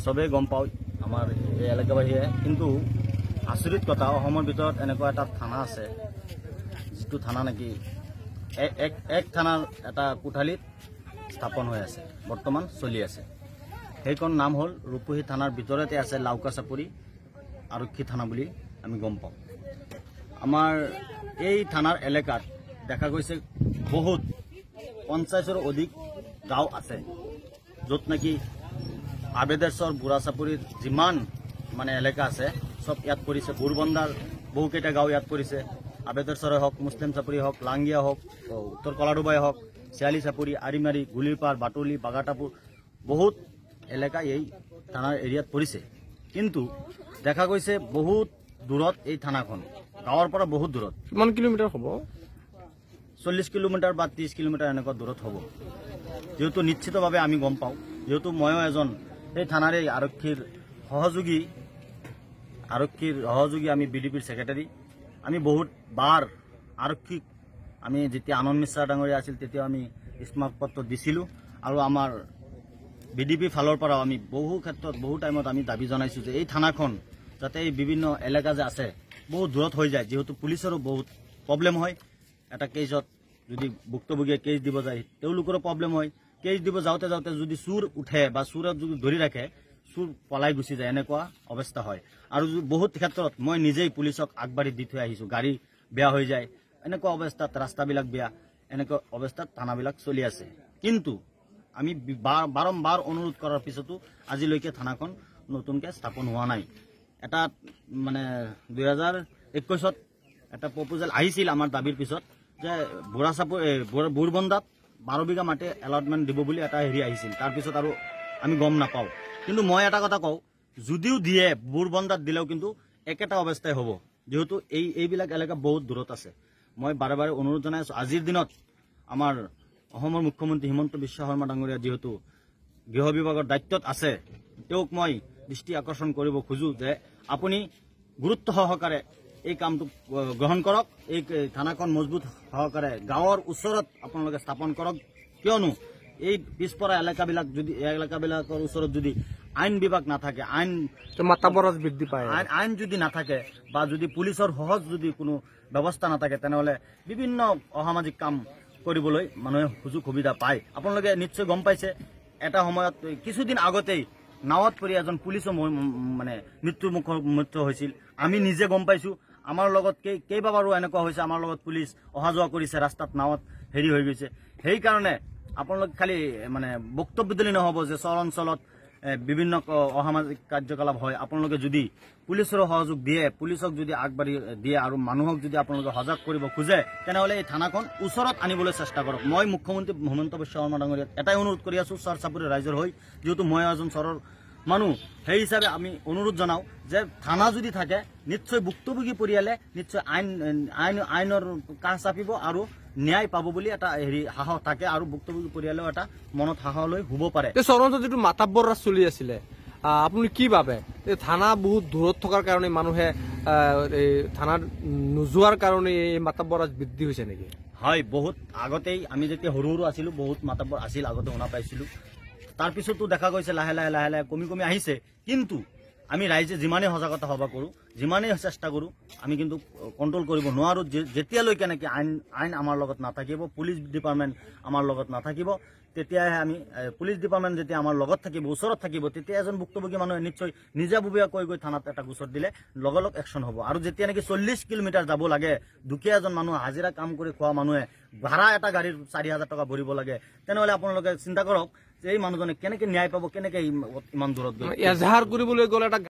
সবেই গম পাওঁ আমাৰ এই এলেকাবাসীয়ে, কিন্তু আচৰিত কথা অসমৰ ভিতৰত এনেকুৱা এটা থানা আছে যিটো থানা নেকি এক থানাৰ এটা কোঠালীত স্থাপন হৈ আছে, বৰ্তমান চলি আছে। সেইখন নাম হ'ল ৰূপহী থানাৰ ভিতৰতে আছে লাউকা চাপৰি আৰক্ষী থানা বুলি আমি গম পাওঁ। আমাৰ এই থানাৰ এলেকাত দেখা গৈছে বহুত 50ৰো অধিক গাঁও আছে, য'ত নেকি আবেদেশ্বৰ বুঢ়া চাপৰিৰ যিমান মানে এলেকা আছে সব ইয়াত পৰিছে। বুৰবন্দাৰ বহুকেইটা গাঁও ইয়াত পৰিছে। আবেদেশ্বৰে হওক, মুছলিম চাপৰি হওক, লাংগিয়া হওক, উত্তৰ কলাডুবাই হওক, শিয়ালি চাপৰি, আৰিমাৰী, গুলিৰপাৰ, বাটলি, বাগাটাপুৰ বহুত এলেকা এই থানাৰ এৰিয়াত পৰিছে। কিন্তু দেখা গৈছে বহুত দূৰত এই থানাখন, গাঁৱৰ পৰা বহুত দূৰত। কিমান কিলোমিটাৰ হ'ব? 40 কিলোমিটাৰ বা 30 কিলোমিটাৰ এনেকুৱা দূৰত হ'ব। যেহেতু নিশ্চিতভাৱে আমি গম পাওঁ, যেহেতু ময়ো এজন এই থানাৰে আৰক্ষীৰ সহযোগী আমি বিডিপিৰ ছেক্ৰেটাৰী। আমি বহুত বাৰ আৰক্ষীক আমি যেতিয়া আনন্দ মিশ্ৰা ডাঙৰীয়া আছিল তেতিয়া আমি স্মাৰকপত্ৰ দিছিলোঁ, আৰু আমাৰ বিডিপি ফালৰ পৰাও আমি বহু ক্ষেত্ৰত বহু টাইমত আমি দাবী জনাইছোঁ যে এই থানাখন যাতে এই বিভিন্ন এলেকা যে আছে বহুত দূৰত হৈ যায়, যিহেতু পুলিচৰো বহুত প্ৰব্লেম হয়। এটা কেছত যদি ভুক্তভোগীয়ে কেছ দিব যায় তেওঁলোকৰো প্ৰব্লেম হয়। কেছ দিব যাওঁতে যাওঁতে যদি চুৰ উঠে বা চুৰত যদি ধৰি ৰাখে, চুৰ পলাই গুচি যায়, এনেকুৱা অৱস্থা হয়। আৰু বহুত ক্ষেত্ৰত মই নিজেই পুলিচক আগবাঢ়ি দি থৈ আহিছোঁ, গাড়ী বেয়া হৈ যায়, এনেকুৱা অৱস্থাত ৰাস্তাবিলাক বেয়া, এনেকুৱা অৱস্থাত থানাবিলাক চলি আছে। কিন্তু আমি বাৰম্বাৰ অনুৰোধ কৰাৰ পিছতো আজিলৈকে থানাখন নতুনকৈ স্থাপন হোৱা নাই। এটা মানে 2021 এটা প্ৰপ'জেল আহিছিল আমাৰ দাবীৰ পিছত যে বুৰবন্দাত 12 বিঘা মাটি এলটমেণ্ট দিব বুলি এটা আহিছিল। তাৰপিছত আৰু আমি গম নাপাওঁ। কিন্তু মই এটা কথা কওঁ, যদিও দিয়ে বুৰবন্দাত দিলেও কিন্তু একেটা অৱস্থাই হ'ব, যিহেতু এইবিলাক এলেকা বহুত দূৰত আছে। মই বাৰে বাৰে অনুৰোধ জনাই আছোঁ, আজিৰ দিনত আমাৰ অসমৰ মুখ্যমন্ত্ৰী হিমন্ত বিশ্ব শৰ্মা ডাঙৰীয়া যিহেতু গৃহ বিভাগৰ দায়িত্বত আছে, তেওঁক মই দৃষ্টি আকৰ্ষণ কৰিব খোজোঁ যে আপুনি গুৰুত্ব সহকাৰে এই কামটো গ্ৰহণ কৰক। এই থানাখন মজবুত সহকাৰে গাঁৱৰ ওচৰত আপোনালোকে স্থাপন কৰক, কিয়নো এই পিছপৰা এলেকাবিলাকৰ ওচৰত যদি আইন বিভাগ নাথাকে, মাতাবৰজ বৃদ্ধি পায়, আইন যদি নাথাকে বা যদি পুলিচৰ সহজ যদি কোনো ব্যৱস্থা নাথাকে, তেনেহ'লে বিভিন্ন অসামাজিক কাম কৰিবলৈ মানুহে সুযোগ সুবিধা পায়। আপোনালোকে নিশ্চয় গম পাইছে, এটা সময়ত কিছুদিন আগতেই নাৱত পৰি এজন পুলিচো মানে মৃত্যু হৈছিল। আমি নিজে গম পাইছোঁ। আমাৰ লগত কেইবাবাৰো এনেকুৱা হৈছে, আমাৰ লগত পুলিচ অহা যোৱা কৰিছে, ৰাস্তাত নাৱত হেৰি হৈ গৈছে। সেইকাৰণে আপোনালোকে খালি মানে বক্তব্য দিলে নহ'ব যে চৰ অঞ্চলত বিভিন্ন অসামাজিক কাৰ্যকলাপ হয়। আপোনালোকে যদি পুলিচৰো সহযোগ দিয়ে, পুলিচক যদি আগবাঢ়ি দিয়ে আৰু মানুহক যদি আপোনালোকে সজাগ কৰিব খোজে, তেনেহ'লে এই থানাখন ওচৰত আনিবলৈ চেষ্টা কৰক। মই মুখ্যমন্ত্ৰী হিমন্ত বিশ্ব শৰ্মা ডাঙৰীয়াক এটাই অনুৰোধ কৰি আছোঁ, চৰ চাপৰি ৰাইজৰ হৈ, যিহেতু মই এজন চৰৰ মানুহ, সেই হিচাপে আমি অনুৰোধ জনাওঁ যে থানা যদি থাকে নিশ্চয় ভুক্তভোগী পৰিয়ালে নিশ্চয় আইনৰ কাষ চাপিব আৰু ন্যায় পাব বুলি এটা সাহস থাকে, আৰু ভুক্তভোগী পৰিয়ালেও এটা মনত সাহস লৈ হ'ব পাৰে। চৰণত যিটো মাতাব্বৰ ৰাজ চলি আছিলে, আপুনি কি ভাবে থানা বহুত দূৰত থকাৰ কাৰণে মানুহে থানাত নোযোৱাৰ কাৰণে এই মাতাব্বৰ ৰাজ বৃদ্ধি হৈছে নেকি? হয়, বহুত আগতেই আমি যেতিয়া সৰু আছিলোঁ বহুত মাতাব্বৰ আছিল, আগতে শুনা পাইছিলোঁ। তাৰপিছতো দেখা গৈছে লাহে লাহে কমি আহিছে। কিন্তু আমি ৰাইজে যিমানেই সজাগতা সভা কৰোঁ, যিমানেই চেষ্টা কৰোঁ, আমি কিন্তু কণ্ট্ৰল কৰিব নোৱাৰোঁ। যেতিয়ালৈকে নেকি আইন আমাৰ লগত নাথাকিব, পুলিচ ডিপাৰ্টমেণ্ট আমাৰ লগত নাথাকিব, তেতিয়াহে আমি পুলিচ ডিপাৰ্টমেণ্ট যেতিয়া আমাৰ লগত থাকিব, ওচৰত থাকিব, তেতিয়া এজন ভুক্তভোগী মানুহে নিশ্চয় নিজাববীয়াকৈ গৈ থানাত এটা গোচৰ দিলে লগ একশ্যন হ'ব। আৰু যেতিয়া নেকি 40 কিলোমিটাৰ যাব লাগে, দুখীয়া এজন মানুহ, হাজিৰা কাম কৰি খোৱা মানুহে ভাড়া এটা গাড়ীৰ 4,000 টকা ভৰিব লাগে, তেনেহ'লে আপোনালোকে চিন্তা কৰক যে এই মানুহজনে কেনেকৈ ন্যায় পাব, কেনেকৈ ইমান দূৰত গৈ এজাহাৰ কৰিবলৈ গ'লে এটা